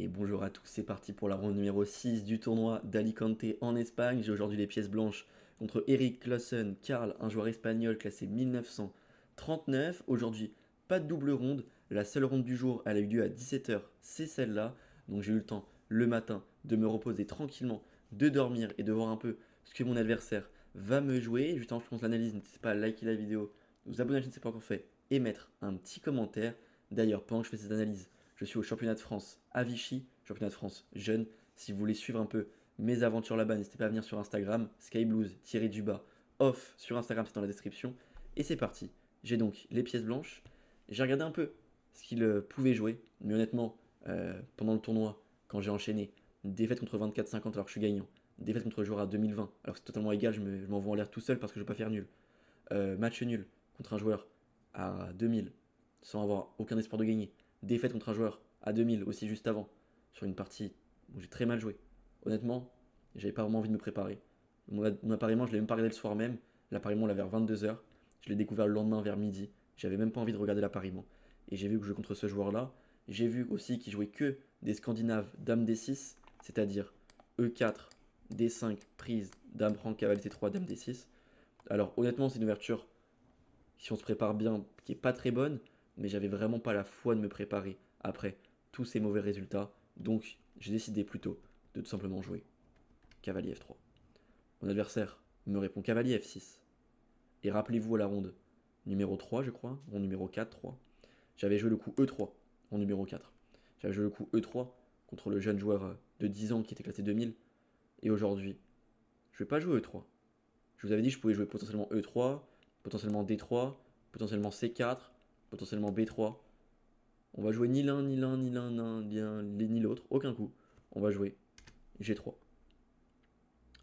Et bonjour à tous, c'est parti pour la ronde numéro 6 du tournoi d'Alicante en Espagne. J'ai aujourd'hui les pièces blanches contre Eric Clausen, Karl, un joueur espagnol classé 1939. Aujourd'hui, pas de double ronde. La seule ronde du jour, elle a eu lieu à 17h, c'est celle-là. Donc j'ai eu le temps le matin de me reposer tranquillement, de dormir et de voir un peu ce que mon adversaire va me jouer. Juste avant que je commence l'analyse, n'hésitez pas à liker la vidéo, vous abonner à la chaîne si ce n'est pas encore fait et mettre un petit commentaire. D'ailleurs, pendant que je fais cette analyse, je suis au championnat de France à Vichy, championnat de France jeune. Si vous voulez suivre un peu mes aventures là-bas, n'hésitez pas à venir sur Instagram, skyblues off sur Instagram, c'est dans la description. Et c'est parti. J'ai donc les pièces blanches. J'ai regardé un peu ce qu'il pouvait jouer, mais honnêtement, pendant le tournoi, quand j'ai enchaîné défaite contre 24-50 alors que je suis gagnant, défaite contre le joueur à 2020 alors que c'est totalement égal, je m'envoie en l'air tout seul parce que je ne veux pas faire nul. Match nul contre un joueur à 2000 sans avoir aucun espoir de gagner. Défaite contre un joueur à 2000 aussi juste avant, sur une partie où j'ai très mal joué. Honnêtement, j'avais pas vraiment envie de me préparer. Mon appariement, je l'ai même pas regardé le soir même. L'appariement, on l'a vers 22h. Je l'ai découvert le lendemain vers midi. J'avais même pas envie de regarder l'appariement. Et j'ai vu que je jouais contre ce joueur-là. J'ai vu aussi qu'il jouait que des Scandinaves Dame D6, c'est-à-dire E4, D5, prise, Dame Franc, cavalier T3, Dame D6. Alors honnêtement, c'est une ouverture, si on se prépare bien, qui est pas très bonne, mais j'avais vraiment pas la foi de me préparer après tous ces mauvais résultats. Donc j'ai décidé plutôt de tout simplement jouer cavalier F3. Mon adversaire me répond cavalier F6. Et rappelez-vous à la ronde numéro 3, je crois, ronde numéro 4, 3, j'avais joué le coup E3 en numéro 4. J'avais joué le coup E3 contre le jeune joueur de 10 ans qui était classé 2000. Et aujourd'hui, je vais pas jouer E3. Je vous avais dit que je pouvais jouer potentiellement E3, potentiellement D3, potentiellement C4, potentiellement B3. On va jouer ni l'un, ni l'un, ni l'un, ni l'autre, aucun coup. On va jouer G3.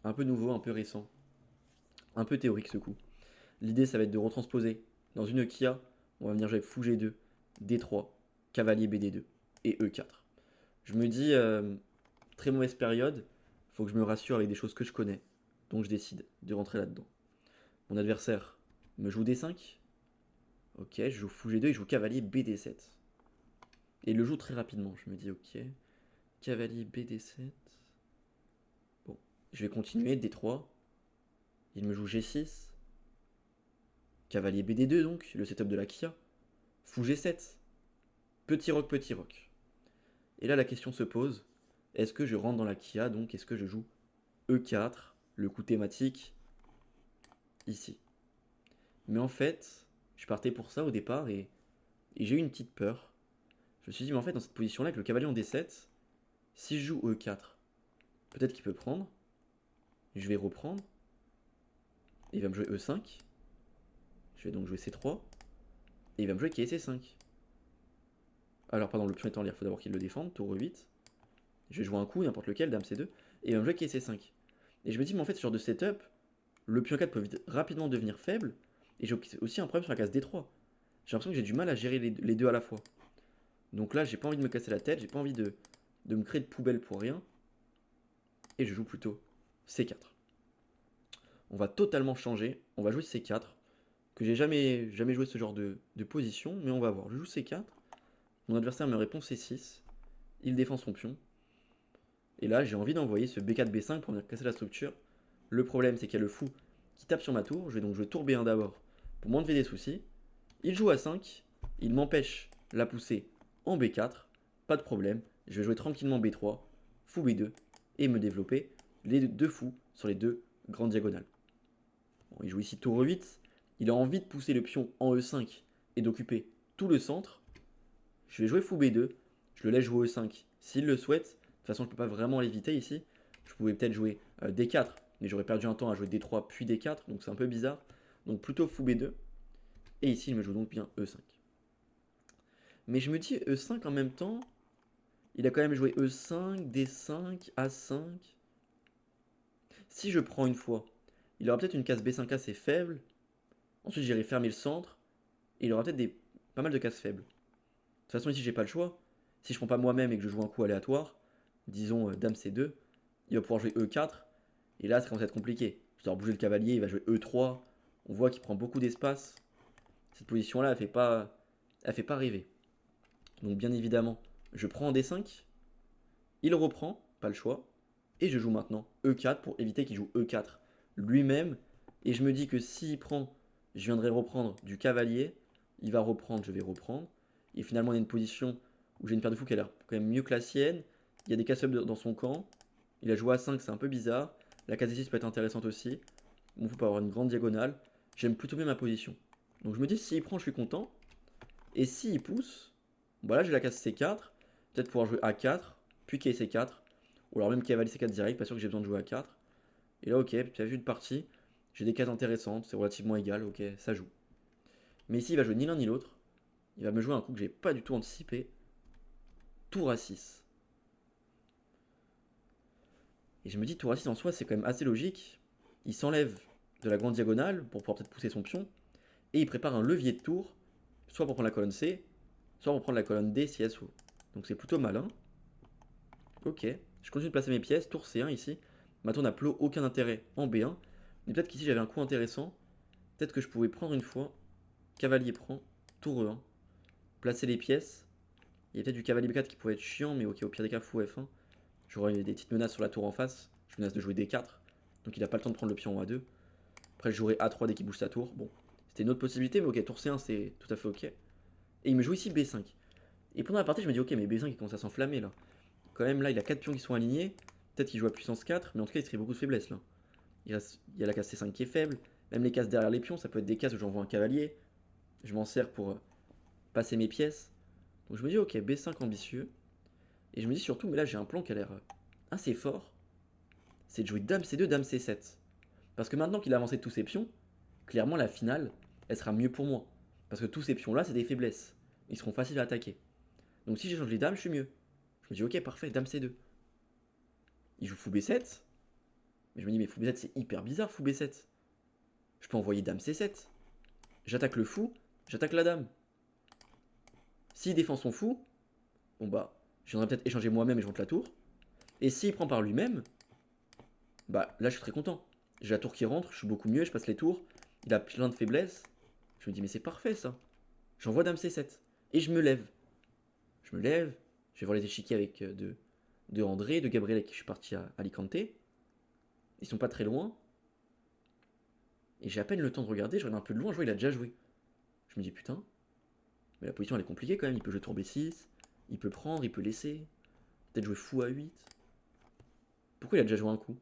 Un peu nouveau, un peu récent, un peu théorique ce coup. L'idée, ça va être de retransposer dans une Kia. On va venir jouer avec fou G2, D3, cavalier BD2 et E4. Je me dis, très mauvaise période, faut que je me rassure avec des choses que je connais. Donc je décide de rentrer là-dedans. Mon adversaire me joue D5. Ok, je joue fou G2 et je joue cavalier BD7. Et il le joue très rapidement. Je me dis, ok, cavalier BD7. Bon, je vais continuer, D3. Il me joue G6. Cavalier BD2 donc, le setup de la Kia. Fou G7. Petit roc, petit roc. Et là, la question se pose, est-ce que je rentre dans la Kia, donc est-ce que je joue E4, le coup thématique, ici. Mais en fait, je partais pour ça au départ et j'ai eu une petite peur. Je me suis dit, mais en fait, dans cette position-là, avec le cavalier en D7, si je joue E4, peut-être qu'il peut prendre. Je vais reprendre. Il va me jouer E5. Je vais donc jouer C3. Et il va me jouer C5. Alors, pardon, le pion est en l'air, il faut d'abord qu'il le défende. Tour E8. Je vais jouer un coup, n'importe lequel, Dame C2. Et il va me jouer C5. Et je me dis, mais en fait, ce genre de setup, le pion 4 peut rapidement devenir faible. Et j'ai aussi un problème sur la case D3. J'ai l'impression que j'ai du mal à gérer les deux à la fois. Donc là, j'ai pas envie de me casser la tête, j'ai pas envie de me créer de poubelle pour rien. Et je joue plutôt C4. On va totalement changer, on va jouer C4, que j'ai jamais joué ce genre de position, mais on va voir. Je joue C4, mon adversaire me répond C6, il défend son pion, et là j'ai envie d'envoyer ce B4, B5 pour venir casser la structure. Le problème c'est qu'il y a le fou qui tape sur ma tour, je vais donc jouer tour B1 d'abord pour m'enlever des soucis. Il joue A5, il m'empêche la poussée en B4, pas de problème, je vais jouer tranquillement B3, fou B2, et me développer les deux fous sur les deux grandes diagonales. Bon, il joue ici tour E8. Il a envie de pousser le pion en E5 et d'occuper tout le centre. Je vais jouer fou B2. Je le laisse jouer E5 s'il le souhaite. De toute façon, je ne peux pas vraiment l'éviter ici. Je pouvais peut-être jouer D4, mais j'aurais perdu un temps à jouer D3 puis D4, donc c'est un peu bizarre. Donc plutôt fou B2. Et ici, il me joue donc bien E5. Mais je me dis E5 en même temps. Il a quand même joué E5, D5, A5. Si je prends une fois, il aura peut-être une case B5 assez faible. Ensuite, j'irai fermer le centre. Et il aura peut-être pas mal de cases faibles. De toute façon, ici, j'ai pas le choix. Si je prends pas moi-même et que je joue un coup aléatoire, disons Dame C2, il va pouvoir jouer E4. Et là, ça commence à être compliqué. Je dois bouger le cavalier, il va jouer E3. On voit qu'il prend beaucoup d'espace. Cette position-là, elle fait pas rêver. Donc, bien évidemment, je prends en D5. Il reprend, pas le choix. Et je joue maintenant E4 pour éviter qu'il joue E4 lui-même. Et je me dis que s'il prend, je viendrai reprendre du cavalier. Il va reprendre, je vais reprendre. Et finalement, on a une position où j'ai une paire de fous qui a l'air quand même mieux que la sienne. Il y a des casse-up dans son camp. Il a joué à 5, c'est un peu bizarre. La case 6 peut être intéressante aussi. Mon fou peut avoir une grande diagonale. J'aime plutôt bien ma position. Donc je me dis, s'il prend, je suis content. Et s'il pousse, voilà, j'ai la case C4. Peut-être pouvoir jouer A4, puis C4. Ou alors même cavalier C4 direct, pas sûr que j'ai besoin de jouer A4. Et là, ok, tu as vu de partie. J'ai des cases intéressantes, c'est relativement égal, ok, ça joue. Mais ici, il va jouer ni l'un ni l'autre. Il va me jouer un coup que j'ai pas du tout anticipé. Tour A6. Et je me dis, tour A6 en soi, c'est quand même assez logique. Il s'enlève de la grande diagonale pour pouvoir peut-être pousser son pion. Et il prépare un levier de tour, soit pour prendre la colonne C, soit pour prendre la colonne D si elle s'ouvre. Donc c'est plutôt malin. Ok, je continue de placer mes pièces, tour C1 ici. Maintenant on n'a plus aucun intérêt en B1. Mais peut-être qu'ici j'avais un coup intéressant. Peut-être que je pouvais prendre une fois. Cavalier prend, tour E1. Placer les pièces. Il y a peut-être du cavalier B4 qui pourrait être chiant, mais ok, au pire des cas, fou F1. J'aurais des petites menaces sur la tour en face. Je menace de jouer D4. Donc il n'a pas le temps de prendre le pion en A2. Après je jouerai A3 dès qu'il bouge sa tour. Bon, c'était une autre possibilité, mais ok, tour C1 c'est tout à fait ok. Et il me joue ici B5. Et pendant la partie, je me dis, ok, mais B5 il commence à s'enflammer là. Quand même, là, il a 4 pions qui sont alignés. Peut-être qu'il joue à puissance 4, mais en tout cas, il serait beaucoup de faiblesse là. Il y a la case C5 qui est faible. Même les cases derrière les pions, ça peut être des cases où j'envoie un cavalier. Je m'en sers pour passer mes pièces. Donc je me dis, ok, B5 ambitieux. Et je me dis surtout, mais là, j'ai un plan qui a l'air assez fort. C'est de jouer Dame C2, Dame C7. Parce que maintenant qu'il a avancé tous ses pions, clairement, la finale, elle sera mieux pour moi. Parce que tous ces pions-là, c'est des faiblesses. Ils seront faciles à attaquer. Donc si j'échange les dames, je suis mieux. Je me dis, ok, parfait, Dame C2. Il joue fou B7. Mais je me dis, mais fou B7, c'est hyper bizarre, fou B7. Je peux envoyer Dame C7. J'attaque le fou, j'attaque la dame. S'il défend son fou, bon bah, je viendrai peut-être échanger moi-même et je rentre la tour. Et s'il prend par lui-même, bah là je suis très content. J'ai la tour qui rentre, je suis beaucoup mieux, je passe les tours. Il a plein de faiblesses. Je me dis, mais c'est parfait ça. J'envoie Dame C7. Et je me lève. Je me lève, je vais voir les échiquiers avec de André, de Gabriel avec qui je suis parti à Alicante. Ils sont pas très loin. Et j'ai à peine le temps de regarder, je regarde un peu de loin, je vois il a déjà joué. Je me dis putain, mais la position elle est compliquée quand même, il peut jouer tour B6, il peut prendre, il peut laisser, peut-être jouer fou A8. Pourquoi il a déjà joué un coup?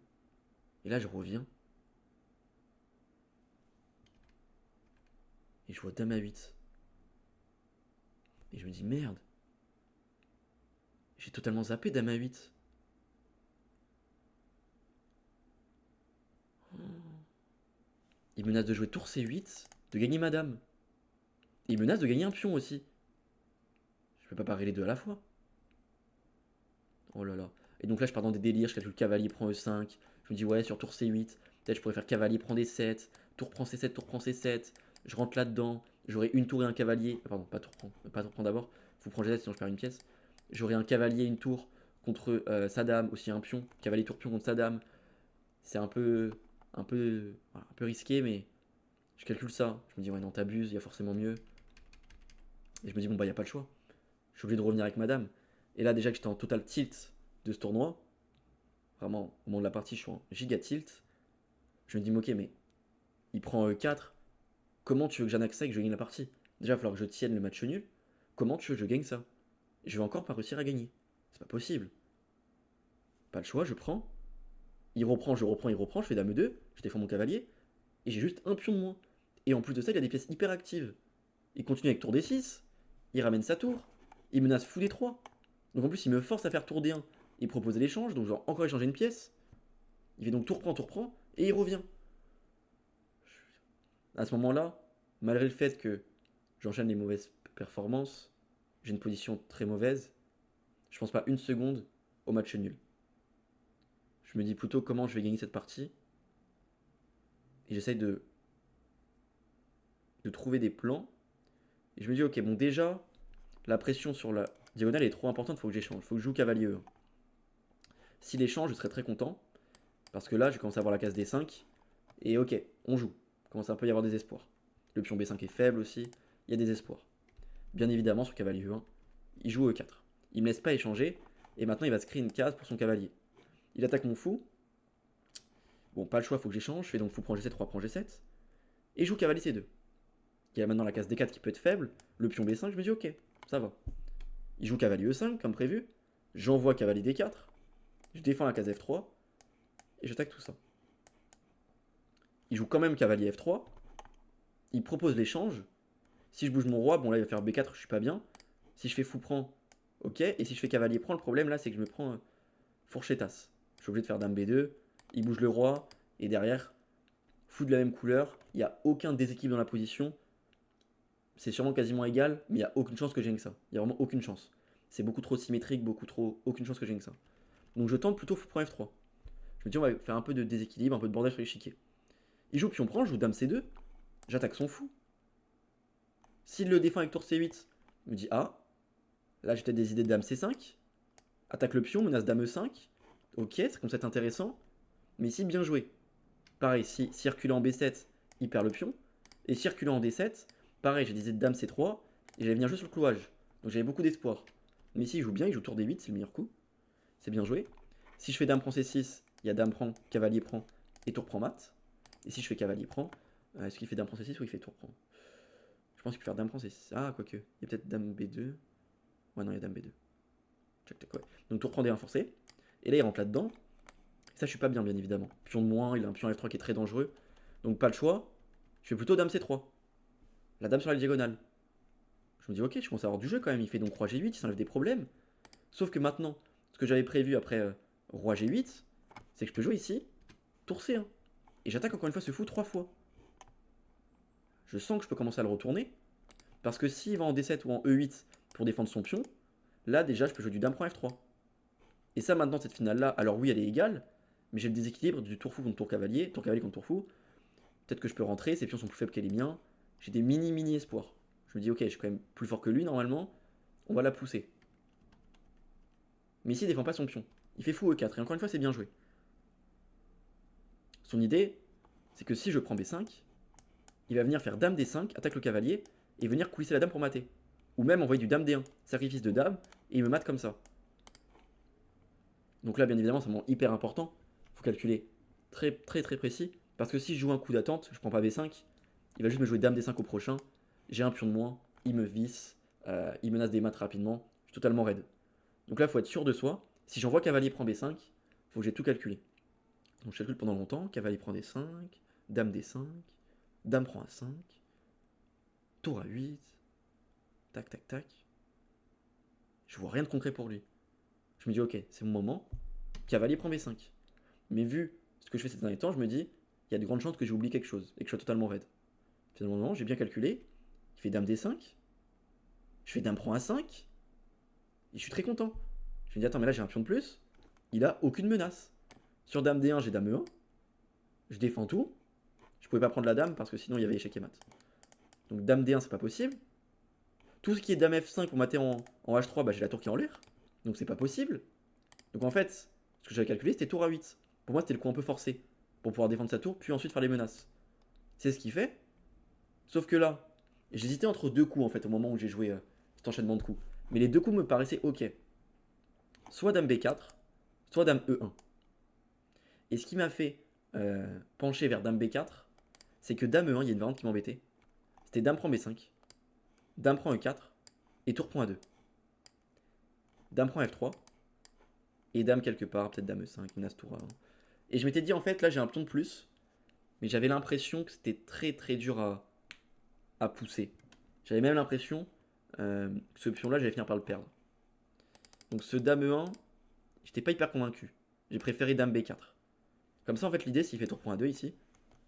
Et là je reviens, et je vois Dame A8. Et je me dis merde, j'ai totalement zappé Dame A8. Il menace de jouer tour C8, de gagner ma dame. Et il menace de gagner un pion aussi. Je peux pas parer les deux à la fois. Oh là là. Et donc là, je pars dans des délires. Je calcule cavalier prend E5. Je me dis, ouais, sur tour C8, peut-être je pourrais faire cavalier prend D7. Tour prend C7, tour prend C7. Je rentre là-dedans. J'aurai une tour et un cavalier. Pardon, pas tour prend. Pas tour prend d'abord. Faut prendre G7 sinon je perds une pièce. J'aurai un cavalier, une tour contre sa dame. Aussi un pion. Cavalier tour pion contre sa dame. C'est un peu risqué, mais je calcule ça. Je me dis, ouais, non, t'abuses. Il y a forcément mieux. Et je me dis, bon, bah, il n'y a pas le choix. Je suis obligé de revenir avec madame. Et là, déjà que j'étais en total tilt de ce tournoi, vraiment, au moment de la partie, je suis en giga tilt. Je me dis, ok, mais il prend E4. Comment tu veux que j'annexe ça et que je gagne la partie? Déjà, il va falloir que je tienne le match nul. Comment tu veux que je gagne ça? Je vais encore pas réussir à gagner. C'est pas possible. Pas le choix, je prends. Il reprend, je reprends, il reprend. Je fais dame E2. Je défends mon cavalier. Et j'ai juste un pion de moins. Et en plus de ça, il a des pièces hyper actives. Il continue avec tour D6. Il ramène sa tour. Il menace fou D3. Donc en plus, il me force à faire tour D1 et proposer l'échange. Donc je dois encore échanger une pièce. Il fait donc tour prend, et il revient. À ce moment-là, malgré le fait que j'enchaîne les mauvaises performances, j'ai une position très mauvaise, je pense pas une seconde au match nul. Je me dis plutôt comment je vais gagner cette partie. Et j'essaye de trouver des plans. Et je me dis, ok, bon, déjà, la pression sur la diagonale est trop importante, il faut que j'échange. Il faut que je joue cavalier E. S'il échange, je serais très content. Parce que là, je commence à avoir la case D5. Et ok, on joue. Il commence à un peu y avoir des espoirs. Le pion B5 est faible aussi. Il y a des espoirs. Bien évidemment, sur cavalier E1, il joue E4. Il me laisse pas échanger. Et maintenant, il va se créer une case pour son cavalier. Il attaque mon fou. Bon, pas le choix, faut que j'échange. Je fais donc fou prend G7, roi prend G7. Et je joue cavalier C2. Il y a maintenant la case D4 qui peut être faible. Le pion B5, je me dis ok, ça va. Il joue cavalier E5 comme prévu. J'envoie cavalier D4. Je défends la case F3. Et j'attaque tout ça. Il joue quand même cavalier F3. Il propose l'échange. Si je bouge mon roi, bon là il va faire B4, je suis pas bien. Si je fais fou prend, ok. Et si je fais cavalier prend, le problème là c'est que je me prends fourchettasse. Je suis obligé de faire dame B2. Il bouge le roi. Et derrière, fou de la même couleur. Il n'y a aucun déséquilibre dans la position. C'est sûrement quasiment égal, mais il n'y a aucune chance que j'ai que ça. Il n'y a vraiment aucune chance. C'est beaucoup trop symétrique, beaucoup trop. Aucune chance que j'ai que ça. Donc je tente plutôt fou prend F3. Je me dis on va faire un peu de déséquilibre, un peu de bordel sur l'échiquier. Il joue pion prend, je joue dame C2. J'attaque son fou. S'il le défend avec tour C8, il me dit ah, là j'ai peut-être des idées de dame C5. Attaque le pion, menace dame E5. Ok, c'est comme ça intéressant. Mais ici, bien joué. Pareil, si reculant en B7, il perd le pion. Et si reculant en D7, pareil, j'ai des idées de dame C3. Et j'allais venir juste sur le clouage. Donc j'avais beaucoup d'espoir. Mais ici, il joue bien, il joue tour D8, c'est le meilleur coup. C'est bien joué. Si je fais dame prend C6, il y a dame prend, cavalier prend et tour prend mat. Et si je fais cavalier prend, est-ce qu'il fait dame prend C6 ou il fait tour prend? Je pense qu'il peut faire dame prend C6. Ah, quoique. Il y a peut-être dame B2. Ouais, non, il y a dame B2. Check, check, ouais. Donc tour prend D1 forcé. Et là, il rentre là-dedans. Ça, je suis pas bien, bien évidemment. Pion de moins, il a un pion F3 qui est très dangereux. Donc pas le choix. Je fais plutôt dame C3. La dame sur la diagonale. Je me dis, ok, je commence à avoir du jeu quand même. Il fait donc roi G8, il s'enlève des problèmes. Sauf que maintenant, ce que j'avais prévu après roi G8, c'est que je peux jouer ici, tour C1. Et j'attaque encore une fois ce fou 3 fois. Je sens que je peux commencer à le retourner. Parce que s'il va en D7 ou en E8 pour défendre son pion, là déjà je peux jouer du dame prend F3. Et ça maintenant, cette finale-là, alors oui, elle est égale, mais j'ai le déséquilibre du tour fou contre tour cavalier contre tour fou. Peut-être que je peux rentrer, ses pions sont plus faibles que les miens. J'ai des mini espoirs. Je me dis, ok, je suis quand même plus fort que lui normalement, on va la pousser. Mais ici, il défend pas son pion. Il fait fou E4, et encore une fois, c'est bien joué. Son idée, c'est que si je prends B5, il va venir faire dame D5, attaque le cavalier, et venir coulisser la dame pour mater. Ou même envoyer du dame D1, sacrifice de dame, et il me mate comme ça. Donc là, bien évidemment, c'est vraiment hyper important. Il faut calculer très précis. Parce que si je joue un coup d'attente, je prends pas B5, il va juste me jouer dame D5 au prochain. J'ai un pion de moins, il me visse, il menace des mates rapidement. Je suis totalement raide. Donc là, il faut être sûr de soi. Si j'envoie cavalier prend B5, il faut que j'ai tout calculé. Donc je calcule pendant longtemps. Cavalier prend D5, dame D5, dame prend A5, tour A8, tac tac tac. Je vois rien de concret pour lui. Je me dis ok, c'est mon moment. Cavalier prend B5. Mais vu ce que je fais ces derniers temps, je me dis, il y a de grandes chances que j'ai oublié quelque chose et que je sois totalement raide. Finalement, non, j'ai bien calculé. Il fait dame D5. Je fais dame prend A5. Et je suis très content. Je me dis, attends, mais là j'ai un pion de plus. Il a aucune menace. Sur dame D1, j'ai dame E1. Je défends tout. Je pouvais pas prendre la dame parce que sinon il y avait échec et mat. Donc dame D1, c'est pas possible. Tout ce qui est dame F5 pour mater en H3, bah, j'ai la tour qui est en l'air. Donc c'est pas possible. Donc en fait, ce que j'avais calculé, c'était tour A8. Pour moi, c'était le coup un peu forcé. Pour pouvoir défendre sa tour, puis ensuite faire les menaces. C'est ce qu'il fait. Sauf que là, j'hésitais entre deux coups en fait au moment où j'ai joué cet enchaînement de coups. Mais les deux coups me paraissaient ok. Soit dame B4, soit dame E1. Et ce qui m'a fait pencher vers dame B4, c'est que dame E1, il y a une variante qui m'embêtait. C'était dame prend B5, dame prend E4, et tour prend A2. Dame prend F3, et dame quelque part, peut-être dame E5, menace tour A1. Et je m'étais dit en fait, là j'ai un pion de plus, mais j'avais l'impression que c'était très dur à pousser. J'avais même l'impression que ce pion-là, j'allais finir par le perdre. Donc ce dame E1, j'étais pas hyper convaincu. J'ai préféré dame B4. Comme ça, en fait, l'idée, s'il fait tour point A2 ici,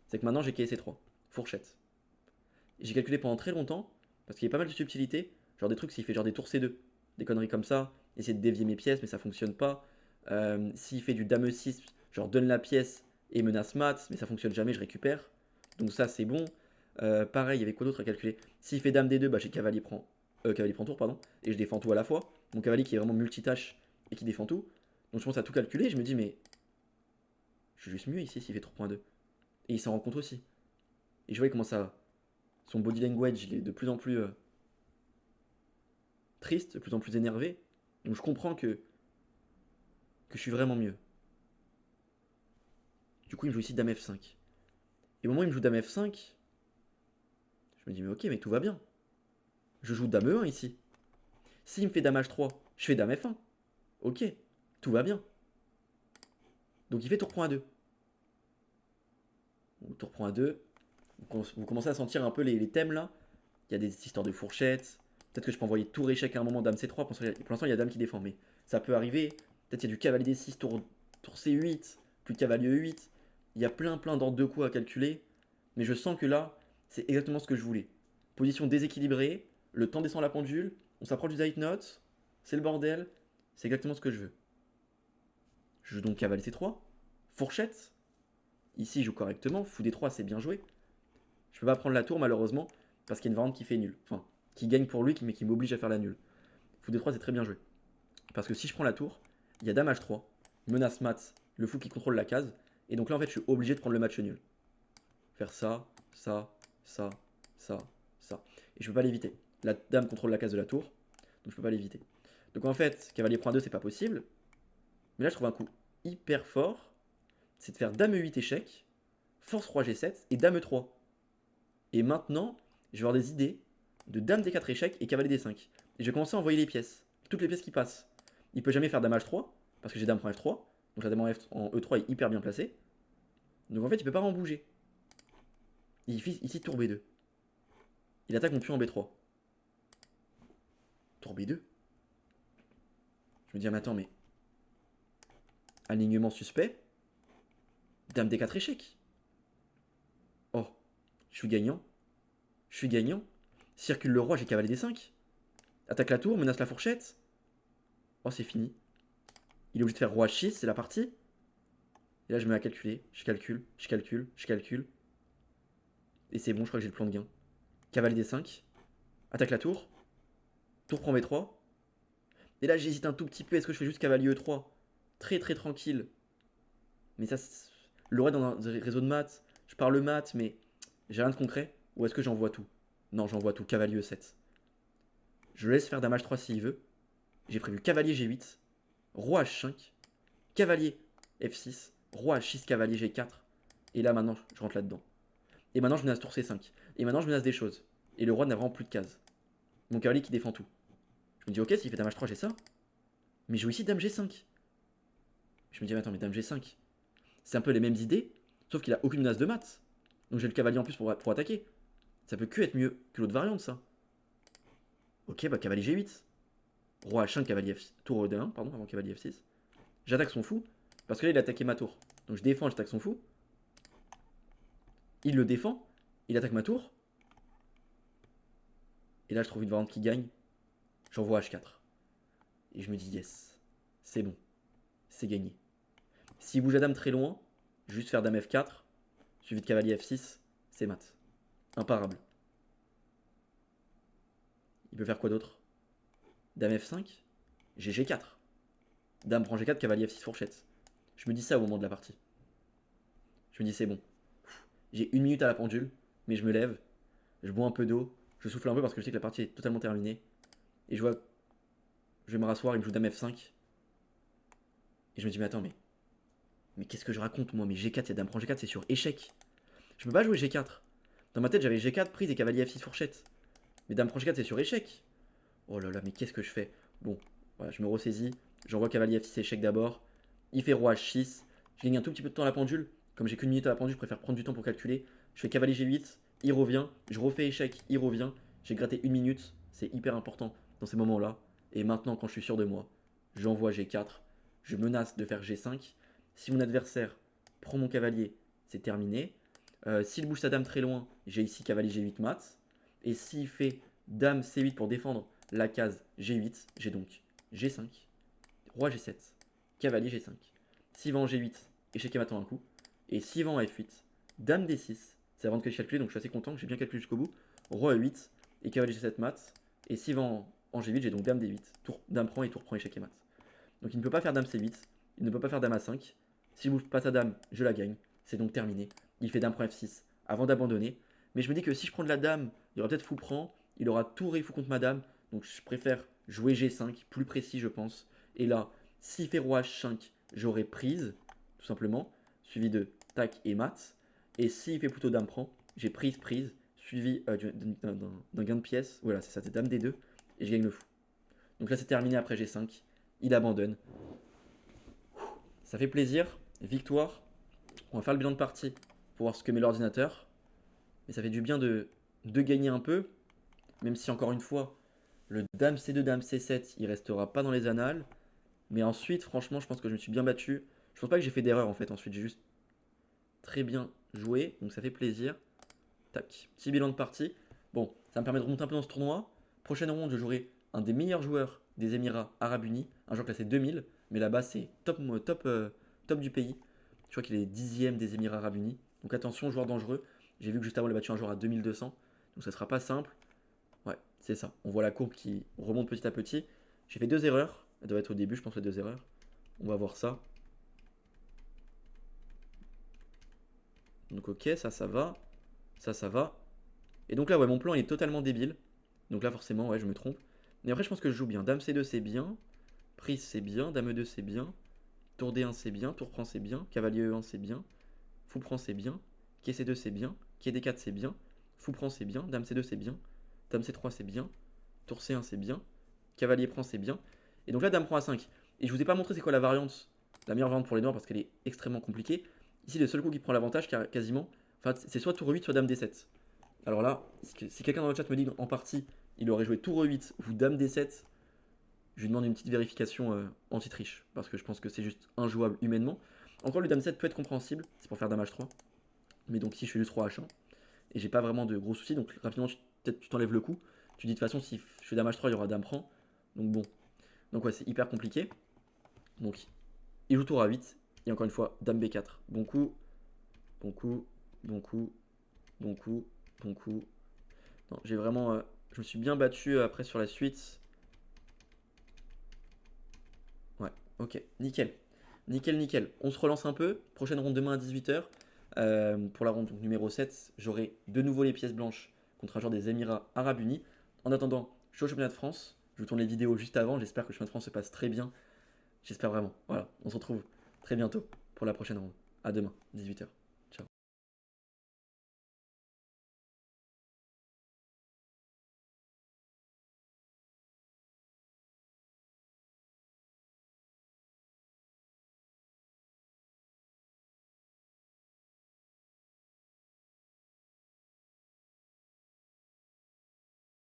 c'est que maintenant j'ai KC3, fourchette. Et j'ai calculé pendant très longtemps, parce qu'il y a pas mal de subtilités, genre des trucs s'il fait genre des tours C2, des conneries comme ça, essayer de dévier mes pièces, mais ça fonctionne pas. S'il fait du dame E6, genre donne la pièce et menace mat, mais ça fonctionne jamais, je récupère. Donc ça, c'est bon. Pareil, il y avait quoi d'autre à calculer? S'il fait dame D2, bah j'ai cavalier prend tour, pardon, et je défends tout à la fois. Mon cavalier qui est vraiment multitâche et qui défend tout. Donc je pense à tout calculer, et je me dis, mais je suis juste mieux ici s'il fait 3.2. Et il s'en rend compte aussi. Et je voyais comment ça. Son body language, il est de plus en plus triste, de plus en plus énervé. Donc je comprends que que je suis vraiment mieux. Du coup, il me joue ici dame F5. Et au moment où il me joue dame F5, je me dis, mais ok, mais tout va bien. Je joue dame E1 ici. S'il me fait dame H3, je fais dame F1. Ok, tout va bien. Donc il fait tour prend A2. Tour prend A2. Vous commencez à sentir un peu les thèmes là. Il y a des histoires de fourchettes. Peut-être que je peux envoyer tour échec à un moment, dame C3. Pour l'instant, il y a dame qui défend, mais ça peut arriver. Peut-être qu'il y a du cavalier D6, tour C8, plus cavalier E8. Il y a plein d'ordres de coups à calculer. Mais je sens que là, c'est exactement ce que je voulais. Position déséquilibrée, le temps descend la pendule, on s'approche du Zeitnot, c'est le bordel, c'est exactement ce que je veux. Je joue donc cavalier C3, fourchette. Ici, je joue correctement, fou D3, c'est bien joué. Je peux pas prendre la tour malheureusement, parce qu'il y a une variante qui fait nul. Enfin, qui gagne pour lui, mais qui m'oblige à faire la nulle. Fou D3, c'est très bien joué. Parce que si je prends la tour, il y a dame H3, menace mat, le fou qui contrôle la case, et donc là en fait je suis obligé de prendre le match nul. Faire ça, ça, ça, ça, ça. Et je peux pas l'éviter. La dame contrôle la case de la tour, donc je peux pas l'éviter. Donc en fait, cavalier prend 2, c'est pas possible. Mais là je trouve un coup hyper fort, c'est de faire dame E8 échec, force roi G7 et dame E3. Et maintenant, je vais avoir des idées de dame D4 échec et cavalier D5. Et je vais commencer à envoyer les pièces, toutes les pièces qui passent. Il peut jamais faire dame H3, parce que j'ai dame prend F3, donc la dame en E3 est hyper bien placée. Donc en fait, il peut pas en bouger. Il fait ici tour B2. Il attaque mon pion en B3. Tour B2. Je me dis, ah, mais attends, mais. Alignement suspect. Dame D4 échec. Oh, je suis gagnant. Je suis gagnant. Circule le roi, j'ai cavalier D5. Attaque la tour, menace la fourchette. Oh, c'est fini. Il est obligé de faire roi H6, c'est la partie. Et là, je me mets à calculer. Je calcule, je calcule, je calcule. Et c'est bon, je crois que j'ai le plan de gain. Cavalier D5. Attaque la tour. Tour prend B3. Et là, j'hésite un tout petit peu. Est-ce que je fais juste cavalier E3? Très tranquille. Mais ça, le roi dans un réseau de maths. Je parle maths, mais j'ai rien de concret. Ou est-ce que j'envoie tout? Non, j'envoie tout. Cavalier E7. Je le laisse faire dame H3 s'il veut. J'ai prévu cavalier G8. Roi H5. Cavalier F6. Roi H6, cavalier G4. Et là, maintenant, je rentre là-dedans. Et maintenant, je menace tour C5. Et maintenant, je menace des choses. Et le roi n'a vraiment plus de cases. Mon cavalier qui défend tout. Je me dis, ok, s'il fait dame H3, j'ai ça. Mais je joue ici dame G5. Je me dis, mais attends, mais dame G5. C'est un peu les mêmes idées, sauf qu'il a aucune menace de maths. Donc j'ai le cavalier en plus pour attaquer. Ça peut que être mieux que l'autre variante, ça. Ok, bah cavalier G8. Roi H5, cavalier F6. Tour D1, pardon, avant cavalier F6. J'attaque son fou, parce que là, il a attaqué ma tour. Donc je défends, j'attaque son fou. Il le défend, il attaque ma tour. Et là, je trouve une variante qui gagne. J'envoie H4. Et je me dis, yes, c'est bon, c'est gagné. S'il bouge la dame très loin, juste faire dame F4, suivi de cavalier F6, c'est mat. Imparable. Il peut faire quoi d'autre? Dame F5, j'ai G4. Dame prend G4, cavalier F6 fourchette. Je me dis ça au moment de la partie. Je me dis c'est bon. J'ai 1 minute à la pendule, mais je me lève, je bois un peu d'eau, je souffle un peu parce que je sais que la partie est totalement terminée. Et je vois, je vais me rasseoir, il me joue dame F5. Et je me dis mais attends, mais qu'est-ce que je raconte moi? Mais G4, c'est dame prend G4, c'est sur échec. Je peux pas jouer G4. Dans ma tête, j'avais G4, prise et cavalier F6 fourchette. Mais dame prend G4, c'est sur échec. Oh là là, mais qu'est-ce que je fais? Bon, voilà, je me ressaisis. J'envoie cavalier F6 échec d'abord. Il fait roi H6. Je gagne un tout petit peu de temps à la pendule. Comme j'ai qu'une minute à la pendule, je préfère prendre du temps pour calculer. Je fais cavalier G8. Il revient. Je refais échec. Il revient. J'ai gratté 1 minute. C'est hyper important dans ces moments-là. Et maintenant, quand je suis sûr de moi, j'envoie G4. Je menace de faire G5. Si mon adversaire prend mon cavalier, c'est terminé. S'il bouge sa dame très loin, j'ai ici cavalier G8 mat. Et s'il fait dame C8 pour défendre la case G8, j'ai donc G5, roi G7, cavalier G5. S'il va en G8, échec et m'attend un coup. Et s'il va en F8, dame D6, c'est avant que je calcule, donc je suis assez content que j'ai bien calculé jusqu'au bout. Roi E8 et cavalier G7 mat. Et s'il va en G8, j'ai donc dame D8, dame prend et tour prend échec et mat. Donc il ne peut pas faire dame C8, il ne peut pas faire dame A5. S'il bouge pas sa dame, je la gagne. C'est donc terminé. Il fait dame prend F6 avant d'abandonner. Mais je me dis que si je prends de la dame, il y aura peut-être fou prend. Il aura tour et fou contre ma dame. Donc je préfère jouer G5, plus précis je pense. Et là, s'il fait roi H5, j'aurai prise, tout simplement, suivi de tac et mat. Et s'il fait plutôt dame prend, j'ai prise, prise, suivi d'un gain de pièce. Voilà, c'est ça, c'est dame D2, et je gagne le fou. Donc là, c'est terminé après G5. Il abandonne. Ça fait plaisir. Victoire. On va faire le bilan de partie pour voir ce que met l'ordinateur. Mais ça fait du bien de gagner un peu. Même si, encore une fois, le dame C2, dame C7, il restera pas dans les annales. Mais ensuite, franchement, je pense que je me suis bien battu. Je pense pas que j'ai fait d'erreur en fait. Ensuite, j'ai juste très bien joué. Donc ça fait plaisir. Tac. Petit bilan de partie. Bon, ça me permet de remonter un peu dans ce tournoi. Prochaine ronde, je jouerai un des meilleurs joueurs des Émirats Arabes Unis. Un joueur classé 2000. Mais là-bas, c'est top du pays. Je crois qu'il est 10e des Émirats Arabes Unis. Donc attention, joueur dangereux. J'ai vu que juste avant, il a battu un joueur à 2200. Donc ça sera pas simple. Ouais, c'est ça. On voit la courbe qui remonte petit à petit. J'ai fait 2 erreurs. Elle doit être au début, je pense, les 2 erreurs. On va voir ça. Donc ok, ça va. Ça va. Et donc là, ouais, mon plan est totalement débile. Donc là, forcément, ouais, je me trompe. Mais après, je pense que je joue bien. Dame C2, c'est bien. Prise, c'est bien. Dame E2, c'est bien. Tour D1, c'est bien. Tour prend, c'est bien. Cavalier E1, c'est bien. Fou prend, c'est bien. Quai C2, c'est bien. Quai D4, c'est bien. Fou prend, c'est bien. Dame C2, c'est bien. Dame C3, c'est bien. Tour C1, c'est bien. Cavalier prend, c'est bien. Et donc là, dame prend A5. Et je vous ai pas montré c'est quoi la variante, la meilleure variante pour les noirs parce qu'elle est extrêmement compliquée. Ici, le seul coup qui prend l'avantage, quasiment, enfin, c'est soit tour E8, soit dame D7. Alors là, si quelqu'un dans le chat me dit en partie, il aurait joué tour E8 ou dame D7, je lui demande une petite vérification anti-triche parce que je pense que c'est juste injouable humainement. Encore le dame 7 peut être compréhensible, c'est pour faire dame H3. Mais donc ici, je fais du 3 H1 et j'ai pas vraiment de gros soucis, donc rapidement, peut-être tu t'enlèves le coup. Tu dis de toute façon, si je fais dame H3, il y aura dame prend. Donc bon. Donc ouais, c'est hyper compliqué. Donc il joue tour A8. Et encore une fois, dame B4. Bon coup. Bon coup. Bon coup. Bon coup. Bon coup. Non, j'ai vraiment. Je me suis bien battu après sur la suite. Ouais, ok. Nickel. Nickel, nickel. On se relance un peu. Prochaine ronde demain à 18h. Pour la ronde donc, numéro 7, j'aurai de nouveau les pièces blanches contre un joueur des Émirats Arabes Unis. En attendant, je suis au championnat de France. Je vous tourne les vidéos juste avant. J'espère que le championnat de France se passe très bien. J'espère vraiment. Voilà, on se retrouve très bientôt pour la prochaine ronde. À demain, 18h.